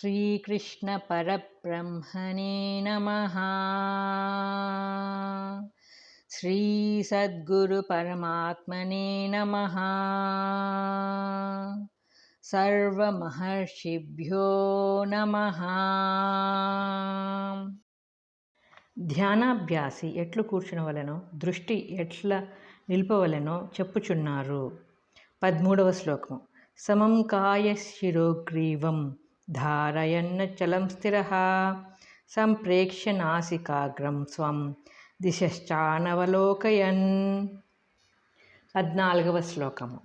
శ్రీకృష్ణ పరబ్రహ్మణే నమః. శ్రీ సద్గురు పరమాత్మనే నమః. సర్వమహర్షిభ్యో నమః. ధ్యానాభ్యాసి ఎట్లు కూర్చునవలెనో, దృష్టి ఎట్లా నిల్పవలెనో చెప్పుచున్నారు. 13వ శ్లోకం. సమం కాయ శిరోగ్రీవం ధారయన్నచలం స్థిరః సంప్రేక్ష్య నాసికాగ్రం స్వం దిశశ్చానవలోకయన్. 14వ శ్లోకము.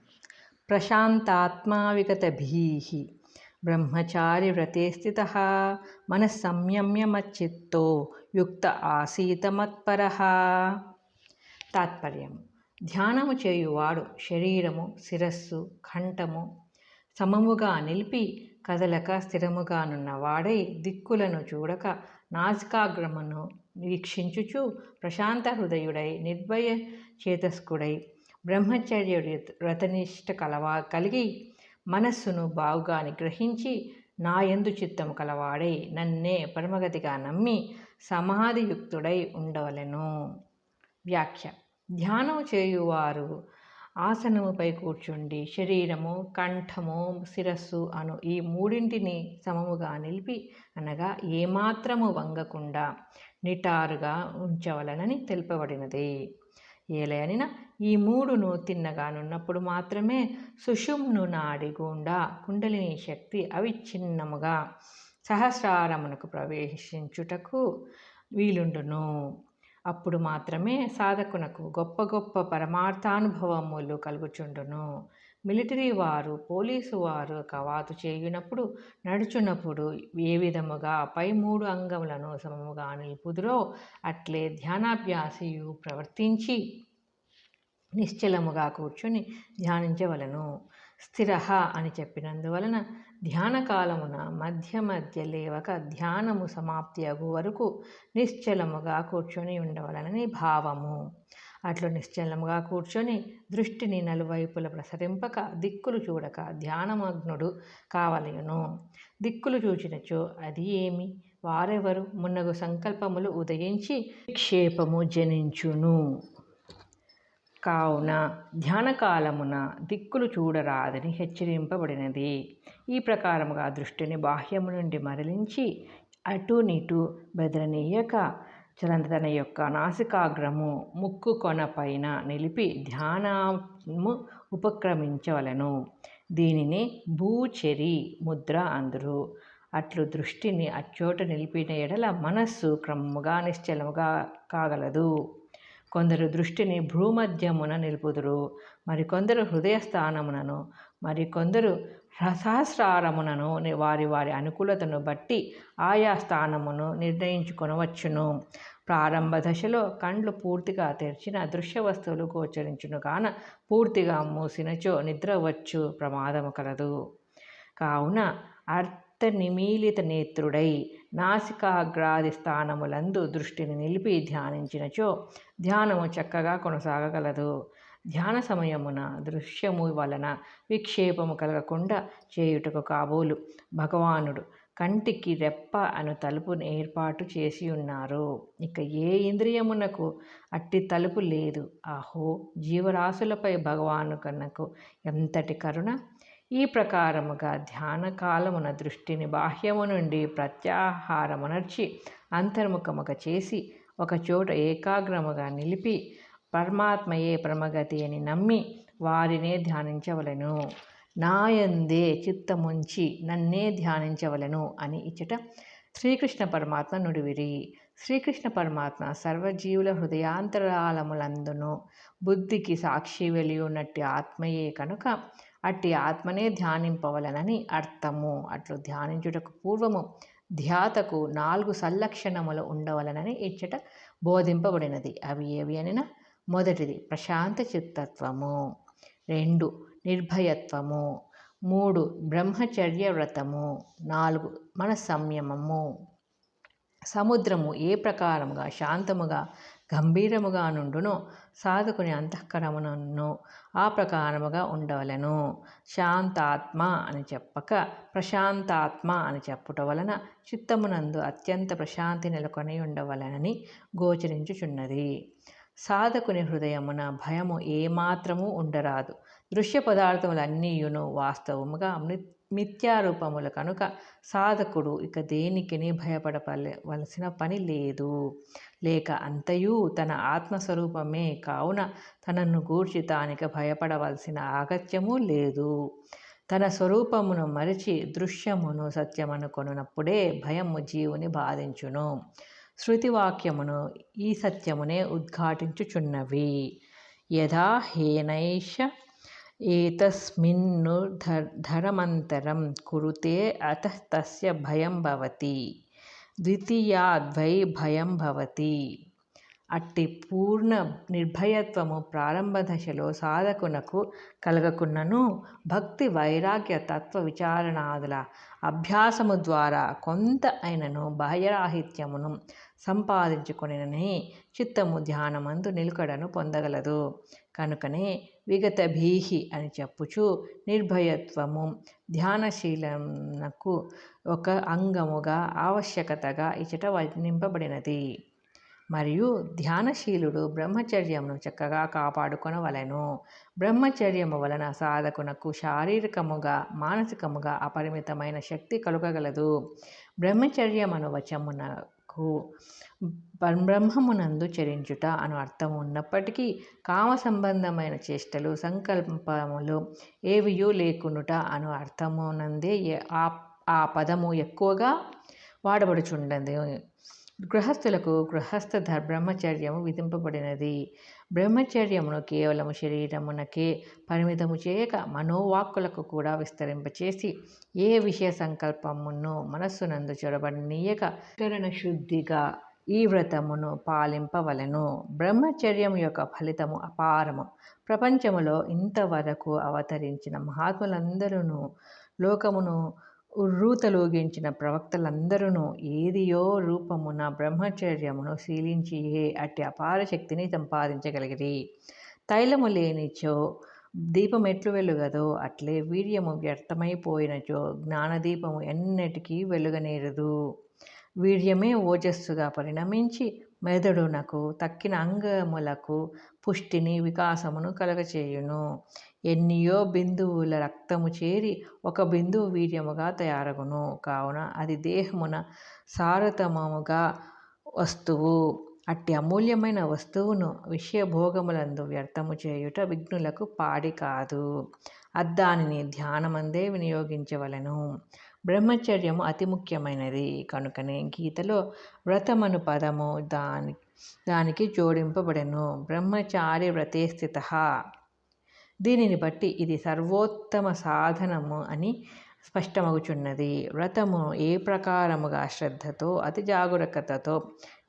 ప్రశాంతాత్మా విగతభీః బ్రహ్మచారి వ్రతే స్థితః మనఃసంయమ్య మచ్చిత్తో యుక్త ఆసీత మత్పరః. తాత్పర్యము. ధ్యానము చేయువాడు శరీరము, శిరస్సు, కంఠము సమముగా నిలిపి కదలక స్థిరముగానున్న వాడై దిక్కులను చూడక నాసికాగ్రమును వీక్షించుచు ప్రశాంత హృదయుడై నిర్భయ చేతస్కుడై బ్రహ్మచర్య వ్రతనిష్ట కలిగి మనస్సును బావుగా నిగ్రహించి నాయందు చిత్తము కలవాడై నన్నే పరమగతిగా నమ్మి సమాధియుక్తుడై ఉండవలెను. వ్యాఖ్య. ధ్యానము చేయువారు ఆసనముపై కూర్చుండి శరీరము, కంఠము, శిరస్సు అను ఈ మూడింటిని సమముగా నిలిపి అనగా ఏమాత్రము వంగకుండా నిటారుగా ఉంచవలనని తెలుపబడినది. ఏలయనిన ఈ మూడును తిన్నగానున్నప్పుడు మాత్రమే సుషుమ్ను నాడి గుండా కుండలిని శక్తి అవిచ్ఛిన్నముగా సహస్రారమునకు ప్రవేశించుటకు వీలుండును. అప్పుడు మాత్రమే సాధకునకు గొప్ప గొప్ప పరమార్థానుభవములు కలుగుచుండును. మిలిటరీ వారు, పోలీసు వారు కవాతు చేయునప్పుడు, నడుచునప్పుడు ఏ విధముగా పై 3 అంగములను సమముగా నిలుపుదురో అట్లే ధ్యానాభ్యాసియు ప్రవర్తించి నిశ్చలముగా కూర్చుని ధ్యానించవలను. స్థిరః అని చెప్పినందువలన ధ్యానకాలమున మధ్య మధ్య లేవక ధ్యానము సమాప్తి అగు వరకు నిశ్చలముగా కూర్చొని ఉండవలనని భావము. అట్లు నిశ్చలముగా కూర్చొని దృష్టిని నలువైపుల ప్రసరింపక దిక్కులు చూడక ధ్యానమగ్నుడు కావలయును. దిక్కులు చూచినచో అది ఏమి, వారెవరు మున్నగు సంకల్పములు ఉదయించి విక్షేపము జనించును. కావున ధ్యానకాలమున దిక్కులు చూడరాదని హెచ్చరింపబడినది. ఈ ప్రకారముగా దృష్టిని బాహ్యము నుండి మరలించి అటు నిటు బెదరనీయక తన యొక్క నాసికాగ్రము ముక్కు కొన పైన నిలిపి ధ్యానము ఉపక్రమించవలెను. దీనిని భూచరి ముద్ర అందురు. అట్లు దృష్టిని అచ్చోట నిలిపిన ఎడల మనస్సు క్రమముగా నిశ్చలముగా కాగలదు. కొందరు దృష్టిని భ్రూమధ్యమున నిలుపుదురు, మరికొందరు హృదయస్థానమునను, మరికొందరు సహస్రారమునను వారి వారి అనుకూలతను బట్టి ఆయా స్థానమును నిర్ణయించుకొనవచ్చును. ప్రారంభ దశలో కండ్లు పూర్తిగా తెరిచిన దృశ్య వస్తువులు గోచరించును కాన పూర్తిగా మూసినచో నిద్రవచ్చు ప్రమాదము కలదు. కావున నిమీలిత నేత్రుడై నాసికాగ్రాది స్థానములందు దృష్టిని నిలిపి ధ్యానించినచో ధ్యానము చక్కగా కొనసాగగలదు. ధ్యాన సమయమున దృశ్యము వలన విక్షేపము కలగకుండా చేయుటకు కాబోలు భగవానుడు కంటికి రెప్ప అను తలుపును ఏర్పాటు చేసి ఉన్నారు. ఇక ఏ ఇంద్రియమునకు అట్టి తలుపు లేదు. ఆహో, జీవరాశులపై భగవానునకు ఎంతటి కరుణ! ఈ ప్రకారముగా ధ్యాన కాలమున దృష్టిని బాహ్యము నుండి ప్రత్యాహారమునర్చి అంతర్ముఖముగా చేసి ఒకచోట ఏకాగ్రముగా నిలిపి పరమాత్మయే పరమగతి అని నమ్మి వారినే ధ్యానించవలెను. నాయందే చిత్తముంచి నన్నే ధ్యానించవలెను అని ఇచ్చట శ్రీకృష్ణ పరమాత్మ నుడివిరి. శ్రీకృష్ణ పరమాత్మ సర్వజీవుల హృదయాంతరాలములందును బుద్ధికి సాక్షి వెలియున్నట్టి ఆత్మయే కనుక అట్టి ఆత్మనే ధ్యానింపవలనని అర్థము. అట్లు ధ్యానించుటకు పూర్వము ధ్యాతకు 4 సల్లక్షణములు ఉండవలనని ఇచ్చట బోధింపబడినది. అవి ఏవి అనిన: మొదటిది ప్రశాంత చిత్తత్వము, 2 నిర్భయత్వము, 3 బ్రహ్మచర్య వ్రతము, 4 మన సంయమము. సముద్రము ఏ ప్రకారముగా శాంతముగా గంభీరముగా నుండును. సాధకుని అంతఃకరమును ఆ ప్రకారముగా ఉండవలెను. శాంతాత్మ అని చెప్పక ప్రశాంతాత్మ అని చెప్పుట వలన చిత్తమునందు అత్యంత ప్రశాంతి నెలకొని ఉండవలెనని గోచరించుచున్నది. సాధకుని హృదయమున భయము ఏమాత్రము ఉండరాదు. దృశ్య పదార్థములన్నీయును వాస్తవముగా మిథ్యారూపములు కనుక సాధకుడు ఇక దేనికిని భయపడవలసిన పని లేదు. లేక అంతయు తన ఆత్మస్వరూపమే కావున తనను గూర్చి తానిక భయపడవలసిన అగత్యము లేదు. తన స్వరూపమును మరిచి దృశ్యమును సత్యమనుకొనున్నప్పుడే భయము జీవుని బాధించును. శృతివాక్యమును ఈ సత్యమునే ఉద్ఘాటించుచున్నవి. యథా హేనైష ఏతస్మిన్ను ధరమంతరం కురుతే అతః తస్య భయం భవతి ద్వితీయాద్వై భయం భవతి. అట్టి పూర్ణ నిర్భయత్వము ప్రారంభ దశలో సాధకునకు కలగకున్నను భక్తి వైరాగ్య తత్వ విచారణాదుల అభ్యాసము ద్వారా కొంత అయినను బాహ్యరాహిత్యమును సంపాదించుకొనినని చిత్తము ధ్యానమందు నిలుకడను పొందగలదు. కనుకనే విగతభీహి అని చెప్పుచు నిర్భయత్వము ధ్యానశీలమునకు ఒక అంగముగా ఆవశ్యకతగా ఇచట వర్ణింపబడినది. మరియు ధ్యానశీలుడు బ్రహ్మచర్యమును చక్కగా కాపాడుకొనవలెను. బ్రహ్మచర్యము వలన సాధకునకు శారీరకముగా మానసికముగా అపరిమితమైన శక్తి కలుగగలదు. బ్రహ్మచర్యమను వచమునకు బ్రహ్మమునందు చరించుట అను అర్థము ఉన్నప్పటికీ కామ సంబంధమైన చేష్టలు సంకల్పములు ఏవియూ లేకునుట అను అర్థమునందే ఆ పదము ఎక్కువగా వాడబడుచుండదు. గృహస్థులకు గృహస్థ బ్రహ్మచర్యము విధింపబడినది. బ్రహ్మచర్యమును కేవలము శరీరమునకే పరిమితము చేయక మనోవాక్కులకు కూడా విస్తరింపచేసి ఏ విషయ సంకల్పమును మనస్సునందు చొరబడనీయక కరణ శుద్ధిగా ఈ వ్రతమును పాలింపవలెను. బ్రహ్మచర్యము యొక్క ఫలితము అపారము. ప్రపంచములో ఇంతవరకు అవతరించిన మహాత్ములందరూ లోకమును ఉర్రూతలూగించిన ప్రవక్తలందరూ ఏదియో రూపమున బ్రహ్మచర్యమును శీలించియే అట్టి అపార శక్తిని సంపాదించగలిగిరి. తైలము లేనిచో దీపమెట్లు వెలుగదో అట్లే వీర్యము వ్యర్థమైపోయినచో జ్ఞానదీపము ఎన్నటికీ వెలుగనేరదు. వీర్యమే ఓజస్సుగా పరిణమించి మెదడునకు తక్కిన అంగములకు పుష్టిని వికాసమును కలగచేయును. ఎన్నియో బిందువుల రక్తము చేరి ఒక బిందువు వీర్యముగా తయారగును. కావున అది దేహమున సారతమముగా వస్తువు. అట్టి అమూల్యమైన వస్తువును విషయభోగములందు వ్యర్థము చేయుట విఘ్నులకు పాడి కాదు. దానిని ధ్యానమందే వినియోగించవలెను. బ్రహ్మచర్యము అతి ముఖ్యమైనది. కనుకనే గీతలో వ్రతమను పదము దానికి జోడింపబడెను. బ్రహ్మచారి వ్రతే స్థితః. దీనిని బట్టి ఇది సర్వోత్తమ సాధనము అని స్పష్టమగుచున్నది. వ్రతము ఏ ప్రకారముగా శ్రద్ధతో అతి జాగరూకతతో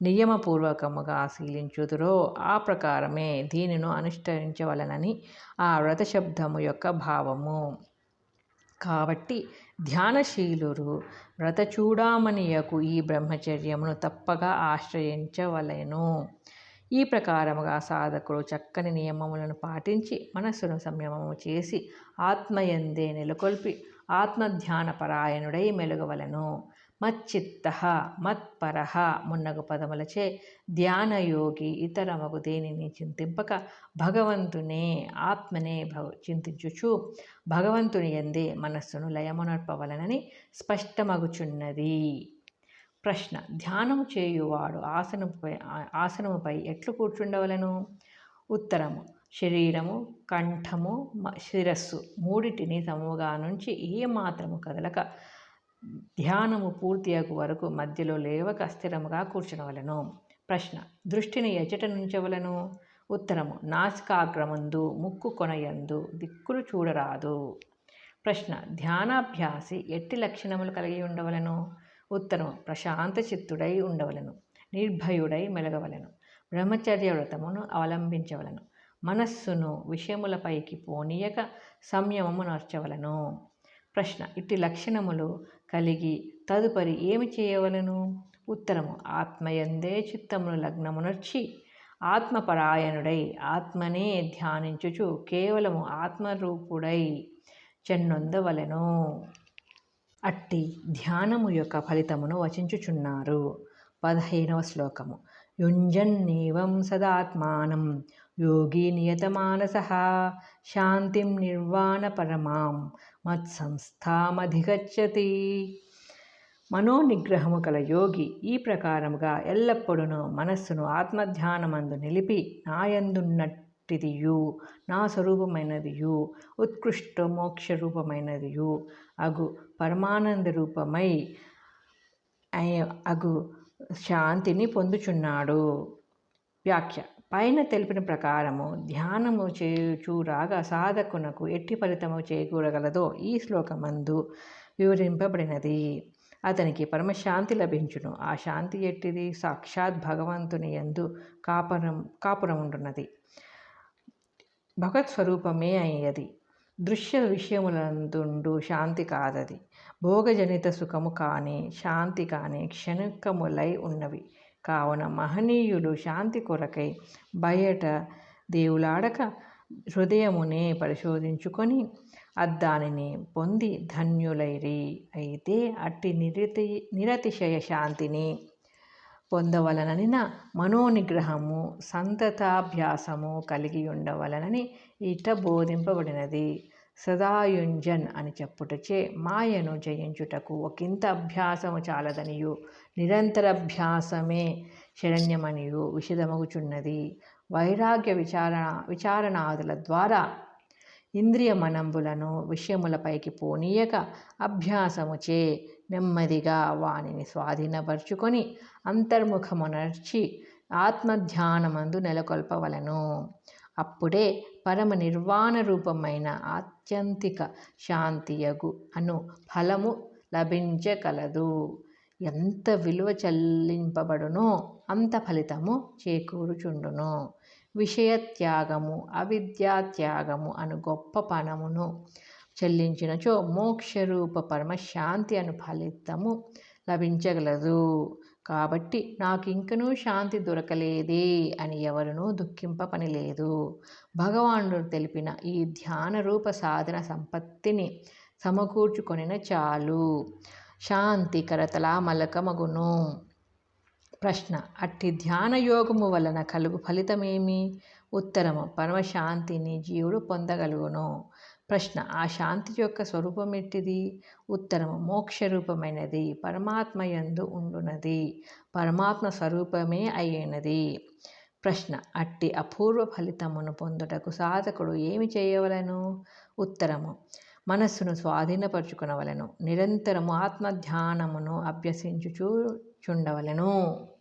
నియమపూర్వకముగా శీలించుదురో ఆ ప్రకారమే దీనిని అనుష్ఠించవలనని ఆ వ్రత శబ్దము యొక్క భావము. కాబట్టి ధ్యానశీలురు వ్రతచూడామణియకు ఈ బ్రహ్మచర్యమును తప్పగా ఆశ్రయించవలెను. ఈ ప్రకారముగా సాధకుడు చక్కని నియమములను పాటించి మనస్సును సంయమము చేసి ఆత్మయందే నెలకొల్పి ఆత్మధ్యాన పరాయణుడై మెలుగవలెను. మచ్చిత్తః మత్పరః మున్నగు పదములచే ధ్యానయోగి ఇతరమగు దేనిని చింతింపక భగవంతునే ఆత్మనే చింతించుచు భగవంతుని యందే మనస్సును లయమునర్పవలనని స్పష్టమగుచున్నది. ప్రశ్న: ధ్యానము చేయువాడు ఆసనముపై ఎట్లు కూర్చుండవలెను? ఉత్తరము: శరీరము, కంఠము, శిరస్సు మూడిటిని సముగా నుంచి ఏమాత్రము కదలక ధ్యానము పూర్తియగు వరకు మధ్యలో లేవక స్థిరముగా కూర్చునవలెను. ప్రశ్న: దృష్టిని ఎచ్చట నుంచవలెను? ఉత్తరము: నాసికాగ్రమందు ముక్కు కొనయందు దిక్కులు చూడరాదు. ప్రశ్న: ధ్యానాభ్యాసి ఎట్టి లక్షణములు కలిగి ఉండవలెను? ఉత్తరము: ప్రశాంత చిత్తుడై ఉండవలెను, నిర్భయుడై మెలగవలెను, బ్రహ్మచర్య వ్రతమును అవలంబించవలెను, మనస్సును విషయములపైకి పోనీయక సంయమము నర్చవలెను. ప్రశ్న: ఇట్టి లక్షణములు కలిగి తదుపరి ఏమి చేయవలెను? ఉత్తరము: ఆత్మయందే చిత్తమును లగ్నమునర్చి ఆత్మపరాయణుడై ఆత్మనే ధ్యానించుచు కేవలము ఆత్మరూపుడై చెన్నొందవలెను. అట్టి ధ్యానము యొక్క ఫలితమును వచించుచున్నారు. 15వ శ్లోకము. యుంజన్నేవం సదాత్మానం యోగి నియతమానసః శాంతిం నిర్వాణ పరమాం మత్సంస్థామధిగచ్చతి. మనోనిగ్రహము కల యోగి ఈ ప్రకారముగా ఎల్లప్పుడూ మనస్సును ఆత్మధ్యానమందు నిలిపి నాయందున్నట్టిదియు నా స్వరూపమైనదియు ఉత్కృష్ట మోక్షరూపమైనదియు అగు పరమానంద రూపమై అగు శాంతిని పొందుచున్నాడు. వ్యాఖ్య. పైన తెలిపిన ప్రకారము ధ్యానము చేయుచూరాగా సాధకునకు ఎట్టి ఫలితము చేకూరగలదో ఈ శ్లోకమందు వివరింపబడినది. అతనికి పరమశాంతి లభించును. ఆ శాంతి ఎట్టిది? సాక్షాత్ భగవంతుని యందు కాపురముండున్నది. భగవత్ స్వరూపమే అయ్యది. దృశ్య విషయములందుండు శాంతి కాదది. భోగజనిత సుఖము కానీ శాంతి కానీ క్షణికములై ఉన్నవి. కావున మహనీయులు శాంతి కొరకై బయట దేవులాడక హృదయమునే పరిశోధించుకొని అద్దానిని పొంది ధన్యులైరి. అయితే అట్టి నిరతిశయ శాంతిని పొందవలననిన మనోనిగ్రహము సంతతాభ్యాసము కలిగి ఉండవలనని ఇట బోధింపబడినది. సదాయుంజన్ అని చెప్పుటచే మాయను జయించుటకు ఒకంత అభ్యాసము చాలదనియు నిరంతరాభ్యాసమే శరణ్యమనియు విశదమగుచున్నది. వైరాగ్య విచారణాదుల ద్వారా ఇంద్రియ మనంబులను విషయములపైకి పోనీయక అభ్యాసముచే నెమ్మదిగా వానిని స్వాధీనపరుచుకొని అంతర్ముఖమునర్చి ఆత్మధ్యానమందు నెలకొల్పవలను. అప్పుడే పరమ నిర్వాణ రూపమైన ఆత్యంతిక శాంతియగు అను ఫలము లభించగలదు. ఎంత విలువ చెల్లింపబడునో అంత ఫలితము చేకూరుచుండును. విషయత్యాగము అవిద్యాత్యాగము అను గొప్ప పణమును చెల్లించినచో మోక్షరూప పరమశాంతి అను ఫలితము లభించగలదు. కాబట్టి నాకింకనూ శాంతి దొరకలేదే అని ఎవరునూ దుఃఖింప పనిలేదు. భగవానుడు తెలిపిన ఈ ధ్యాన రూప సాధన సంపత్తిని సమకూర్చుకొనిన చాలు శాంతి కరతలామలకమగును. ప్రశ్న. అట్టి ధ్యాన యోగము వలన కలుగు ఫలితమేమి? ఉత్తరము. పరమశాంతిని జీవుడు పొందగలుగును. ప్రశ్న. ఆ శాంతి యొక్క స్వరూపమెట్టిది? ఉత్తరము. మోక్షరూపమైనది, పరమాత్మయందు ఉండునది, పరమాత్మ స్వరూపమే అయినది. ప్రశ్న. అట్టి అపూర్వ ఫలితమును పొందుటకు సాధకుడు ఏమి చేయవలెను? ఉత్తరము. మనస్సును స్వాధీనపరచుకొనవలెను. నిరంతరము ఆత్మధ్యానమును అభ్యసించుచుండవలెను.